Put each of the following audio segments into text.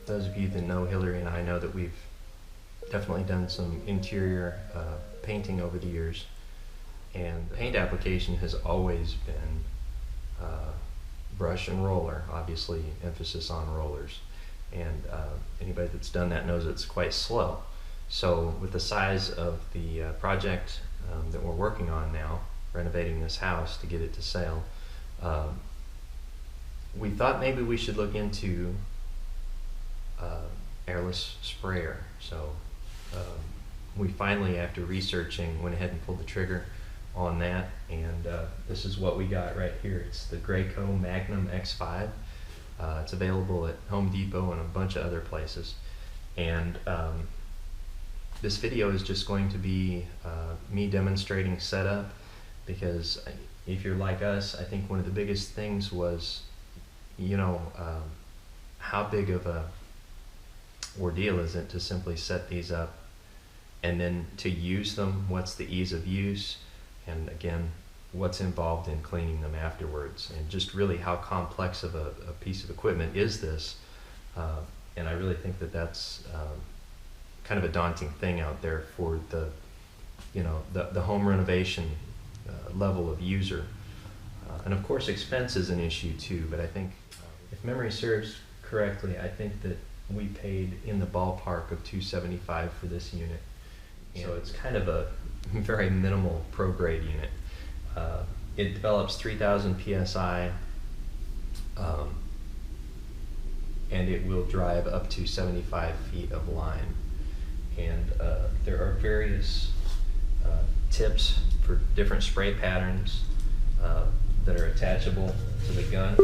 Those of you that know Hillary and I know that we've definitely done some interior painting over the years, and the paint application has always been brush and roller, obviously emphasis on rollers, and anybody that's done that knows it's quite slow. So with the size of the project that we're working on now, renovating this house to get it to sale, we thought maybe we should look into airless sprayer. So we finally, after researching, went ahead and pulled the trigger on that, and this is what we got right here. It's the Graco Magnum X5. It's available at Home Depot and a bunch of other places, and this video is just going to be me demonstrating setup, because if you're like us, I think one of the biggest things was, you know, how big of a ordeal is it to simply set these up and then to use them? What's the ease of use? And again, what's involved in cleaning them afterwards? And just really how complex of a piece of equipment is this? And I really think that that's kind of a daunting thing out there for the, you know, the home renovation level of user. And of course expense is an issue too, but I think if memory serves correctly, I think that we paid in the ballpark of $275 for this unit. So it's kind of a very minimal pro grade unit. It develops 3,000 psi, and it will drive up to 75 feet of line. And there are various tips for different spray patterns that are attachable to the gun.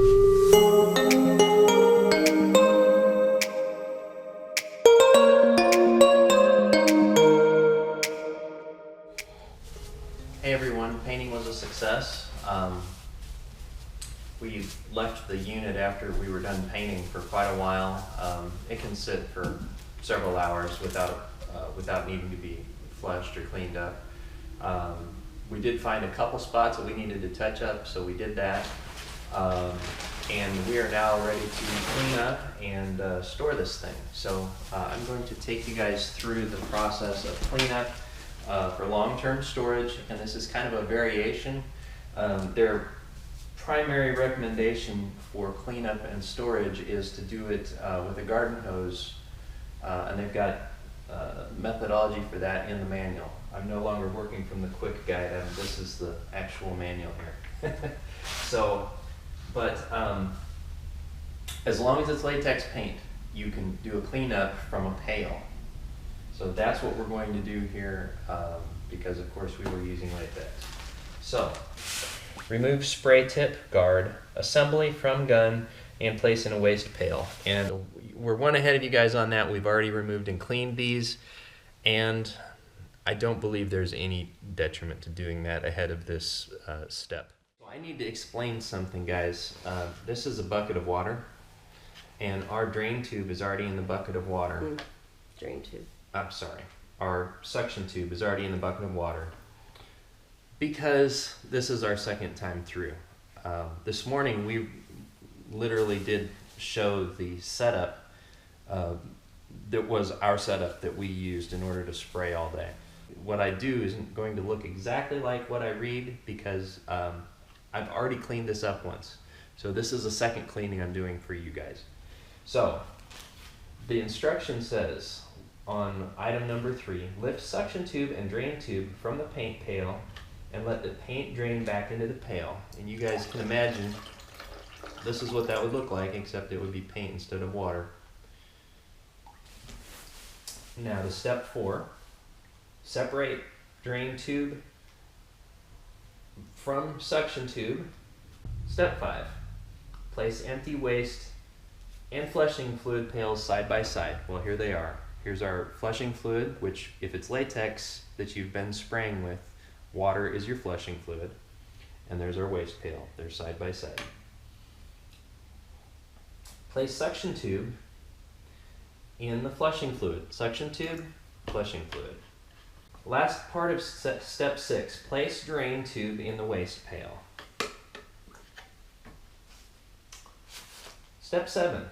Hey everyone, painting was a success. We left the unit after we were done painting for quite a while. It can sit for several hours without needing to be flushed or cleaned up. We did find a couple spots that we needed to touch up, so we did that. And we are now ready to clean up and store this thing. So I'm going to take you guys through the process of cleanup for long-term storage, and this is kind of a variation. Their primary recommendation for cleanup and storage is to do it with a garden hose, and they've got methodology for that in the manual. I'm no longer working from the quick guide. This is the actual manual here. So, but as long as it's latex paint, you can do a cleanup from a pail. So that's what we're going to do here, because of course we were using latex. So, remove spray tip guard, assembly from gun, and place in a waste pail. And we're one ahead of you guys on that. We've already removed and cleaned these, and I don't believe there's any detriment to doing that ahead of this step. I need to explain something, guys. This is a bucket of water, and our drain tube is already in the bucket of water. Drain tube. I'm sorry. Our suction tube is already in the bucket of water because this is our second time through. This morning we literally did show the setup that was our setup that we used in order to spray all day. What I do isn't going to look exactly like what I read, because I've already cleaned this up once. So this is a second cleaning I'm doing for you guys. So the instruction says on item number 3, lift suction tube and drain tube from the paint pail and let the paint drain back into the pail. And you guys can imagine this is what that would look like, except it would be paint instead of water. Now to step 4, separate drain tube from suction tube. Step 5, place empty waste and flushing fluid pails side by side. Well, here they are. Here's our flushing fluid, which if it's latex that you've been spraying with, water is your flushing fluid. And there's our waste pail. They're side by side. Place suction tube in the flushing fluid. Suction tube, flushing fluid. Last part of step 6, place drain tube in the waste pail. Step 7,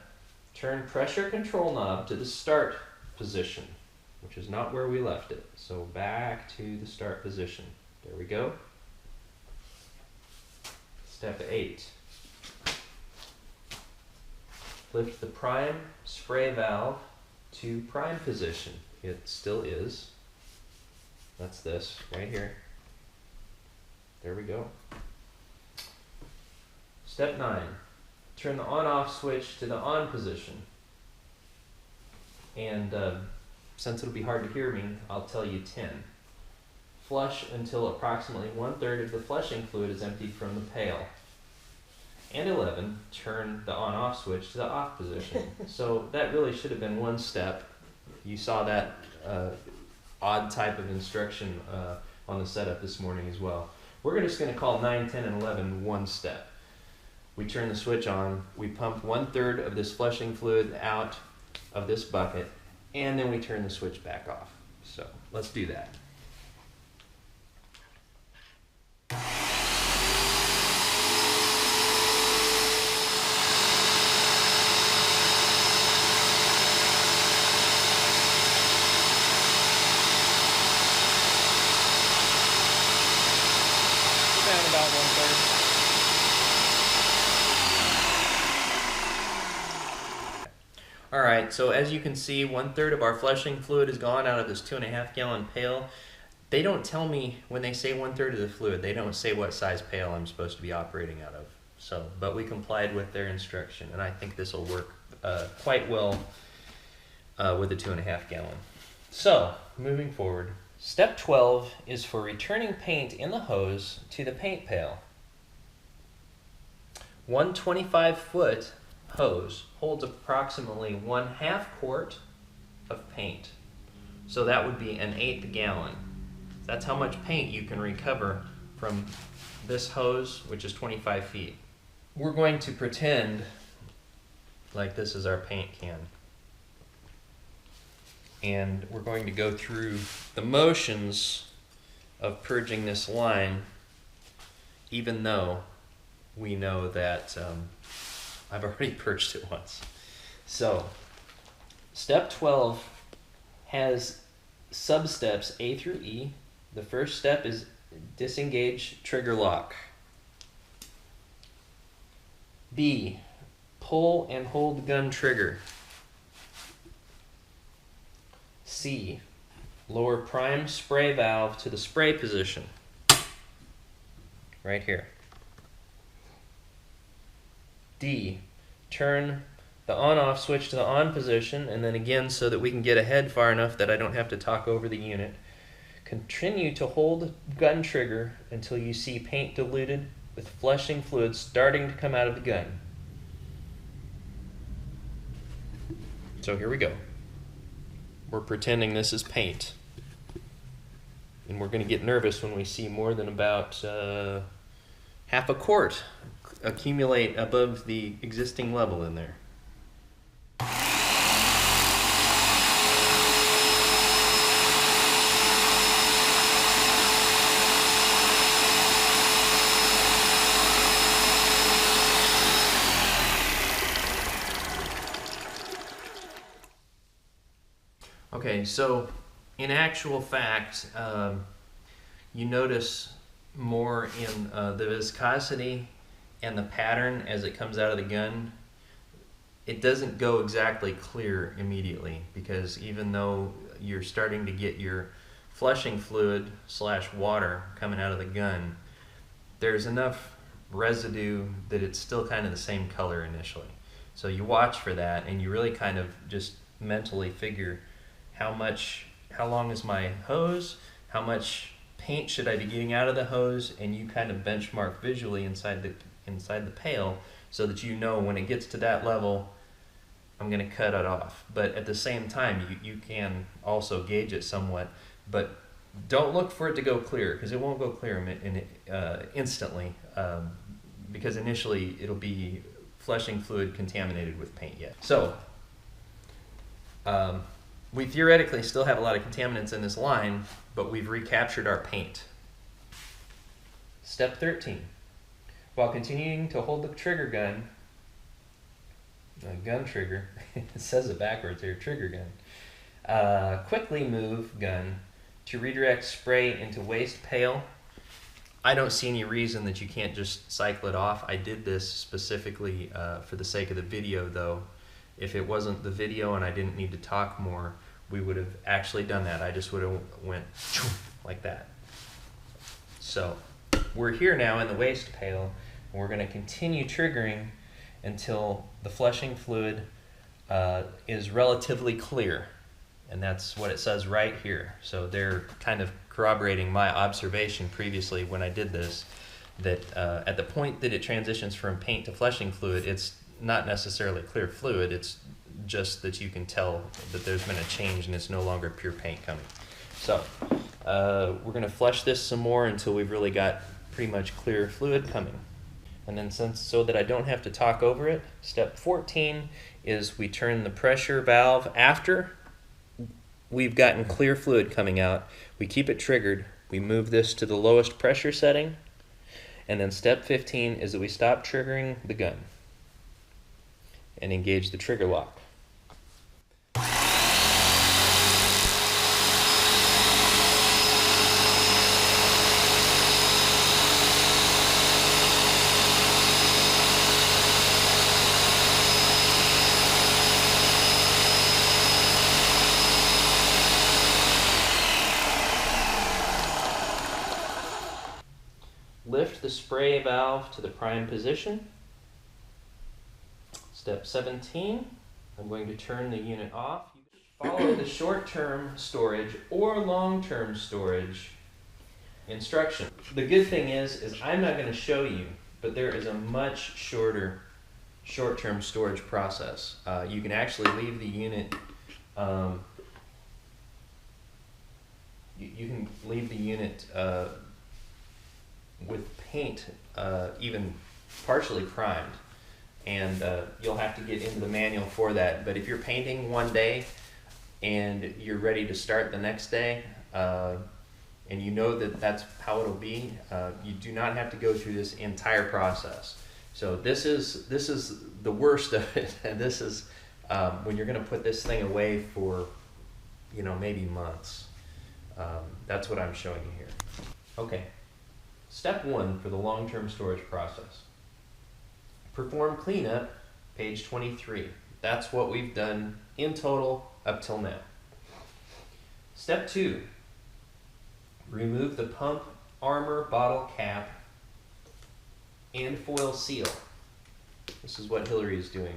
turn pressure control knob to the start position, which is not where we left it. So back to the start position. There we go. Step 8. Lift the prime spray valve to prime position. It still is. That's this right here. There we go. Step 9. Turn the on-off switch to the on position. And since it'll be hard to hear me, I'll tell you 10. Flush until approximately 1/3 of the flushing fluid is emptied from the pail. And 11, turn the on-off switch to the off position. So that really should have been one step. You saw that odd type of instruction on the setup this morning as well. We're just going to call 9, 10, and 11 one step. We turn the switch on, we pump 1/3 of this flushing fluid out of this bucket, and then we turn the switch back off. So let's do that. Down about 1/3. Alright, so as you can see, 1/3 of our flushing fluid is gone out of this 2.5 gallon pail. They don't tell me, when they say 1/3 of the fluid, they don't say what size pail I'm supposed to be operating out of. So, but we complied with their instruction, and I think this will work quite well with a 2.5 gallon. So, moving forward, step 12 is for returning paint in the hose to the paint pail. One 25-foot hose holds approximately 1/2 quart of paint. So that would be an 1/8 gallon. That's how much paint you can recover from this hose, which is 25 feet. We're going to pretend like this is our paint can. And we're going to go through the motions of purging this line, even though we know that I've already purged it once. So, step 12 has sub-steps A through E. The first step is disengage trigger lock. B, pull and hold gun trigger. C, lower prime spray valve to the spray position. Right here. D, turn the on-off switch to the on position, and then again so that we can get ahead far enough that I don't have to talk over the unit. Continue to hold gun trigger until you see paint diluted with flushing fluid starting to come out of the gun. So here we go. We're pretending this is paint. And we're going to get nervous when we see more than about half a quart accumulate above the existing level in there. Okay, so in actual fact, you notice more in the viscosity and the pattern as it comes out of the gun. It doesn't go exactly clear immediately, because even though you're starting to get your flushing fluid / water coming out of the gun, there's enough residue that it's still kind of the same color initially. So you watch for that, and you really kind of just mentally figure how long is my hose, how much paint should I be getting out of the hose, and you kind of benchmark visually inside the pail so that you know when it gets to that level, I'm going to cut it off. But at the same time, you can also gauge it somewhat, but don't look for it to go clear, because it won't go clear instantly, because initially it'll be flushing fluid contaminated with paint yet. So, we theoretically still have a lot of contaminants in this line, but we've recaptured our paint. Step 13. While continuing to hold the trigger gun, gun trigger. It says it backwards here, trigger gun. Quickly move gun to redirect spray into waste pail. I don't see any reason that you can't just cycle it off. I did this specifically for the sake of the video though. If it wasn't the video and I didn't need to talk more, we would have actually done that. I just would have went like that. So we're here now in the waste pail, and we're going to continue triggering until the flushing fluid is relatively clear. And that's what it says right here. So they're kind of corroborating my observation previously when I did this, that at the point that it transitions from paint to flushing fluid, it's not necessarily clear fluid, it's just that you can tell that there's been a change and it's no longer pure paint coming. So we're going to flush this some more until we've really got pretty much clear fluid coming. And then so that I don't have to talk over it, step 14 is we turn the pressure valve after we've gotten clear fluid coming out. We keep it triggered, we move this to the lowest pressure setting, and then step 15 is that we stop triggering the gun and engage the trigger lock. Lift the spray valve to the prime position. Step 17, I'm going to turn the unit off. Follow the short-term storage or long-term storage instruction. The good thing is I'm not going to show you, but there is a much shorter short-term storage process. You can actually leave the unit you can leave the unit with paint even partially primed, and you'll have to get into the manual for that. But if you're painting one day and you're ready to start the next day, and you know that that's how it'll be, you do not have to go through this entire process. So this is the worst of it, and this is when you're going to put this thing away for, you know, maybe months. That's what I'm showing you here. Okay. Step 1 for the long-term storage process. Perform cleanup, page 23. That's what we've done in total up till now. Step 2, remove the pump armor bottle cap and foil seal. This is what Hillary is doing.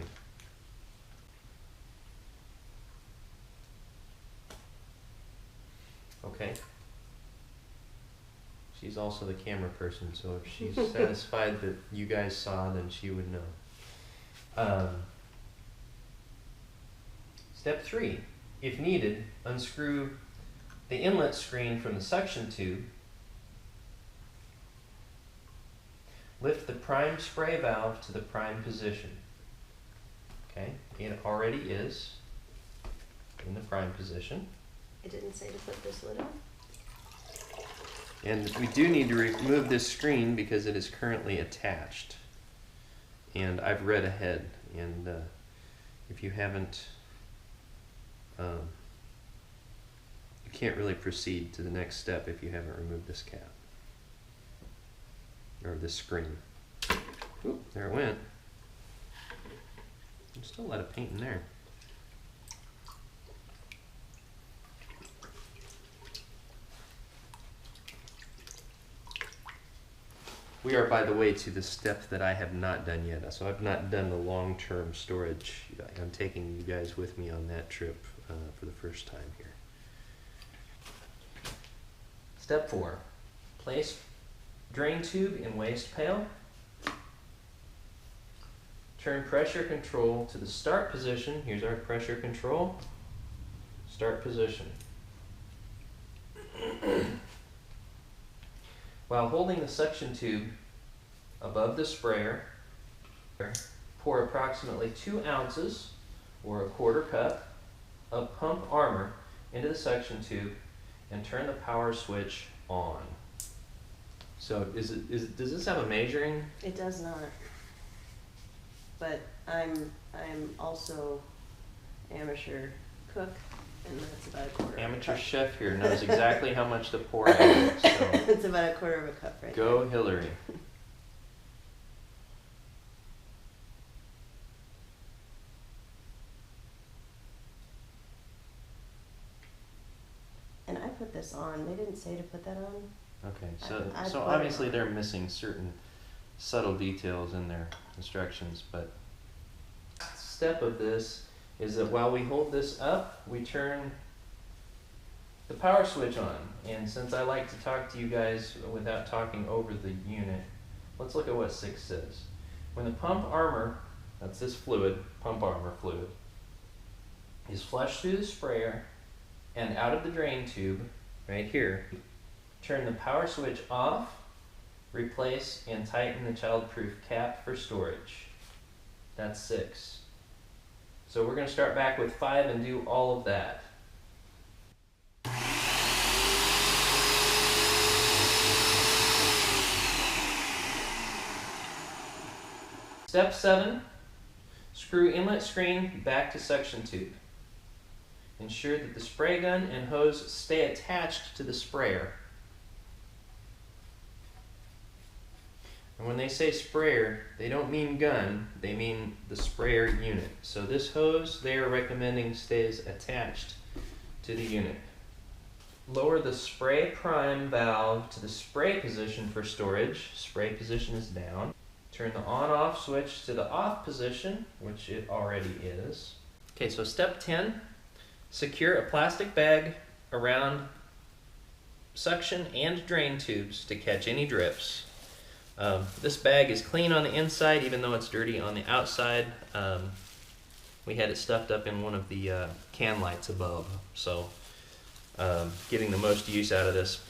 Okay. She's also the camera person, so if she's satisfied that you guys saw, then she would know. Step 3, if needed, unscrew the inlet screen from the suction tube. Lift the prime spray valve to the prime position. Okay, it already is in the prime position. It didn't say to put this lid on? And we do need to remove this screen because it is currently attached. And I've read ahead, and if you haven't, you can't really proceed to the next step if you haven't removed this cap, or this screen. Oop, there it went. There's still a lot of paint in there. We are, by the way, to the step that I have not done yet. So I've not done the long-term storage. I'm taking you guys with me on that trip for the first time here. Step 4, place drain tube in waste pail. Turn pressure control to the start position. Here's our pressure control. Start position. While holding the suction tube above the sprayer, pour approximately 2 ounces, or a quarter cup, of pump armor into the suction tube and turn the power switch on. So does this have a measuring? It does not. But I'm also amateur cook, and that's about a quarter. Amateur of a cup. chef here knows exactly how much to pour out. So It's about a quarter of a cup right go there. Hillary. And I put this on. They didn't say to put that on. Okay, I so put it obviously on. they're missing certain subtle details in their instructions, but step of this is that while we hold this up, we turn the power switch on. And since I like to talk to you guys without talking over the unit, let's look at what 6 says. When the pump armor, that's this fluid, pump armor fluid, is flushed through the sprayer and out of the drain tube, right here, turn the power switch off, replace and tighten the childproof cap for storage. That's 6. So we're going to start back with 5 and do all of that. Step 7, screw inlet screen back to suction tube. Ensure that the spray gun and hose stay attached to the sprayer. And when they say sprayer, they don't mean gun, they mean the sprayer unit. So this hose they are recommending stays attached to the unit. Lower the spray prime valve to the spray position for storage. Spray position is down. Turn the on-off switch to the off position, which it already is. Okay, so step 10, secure a plastic bag around suction and drain tubes to catch any drips. This bag is clean on the inside, even though it's dirty on the outside. We had it stuffed up in one of the can lights above, so getting the most use out of this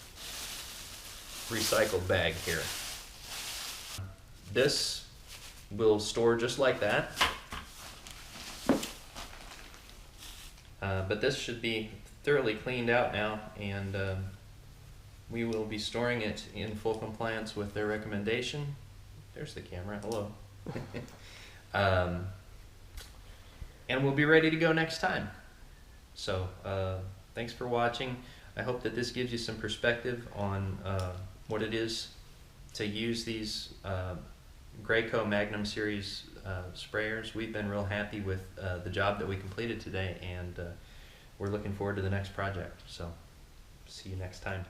recycled bag here. This will store just like that, but this should be thoroughly cleaned out now, and we will be storing it in full compliance with their recommendation. There's the camera, hello. And we'll be ready to go next time. So thanks for watching. I hope that this gives you some perspective on what it is to use these Graco Magnum series sprayers. We've been real happy with the job that we completed today, and we're looking forward to the next project. So see you next time.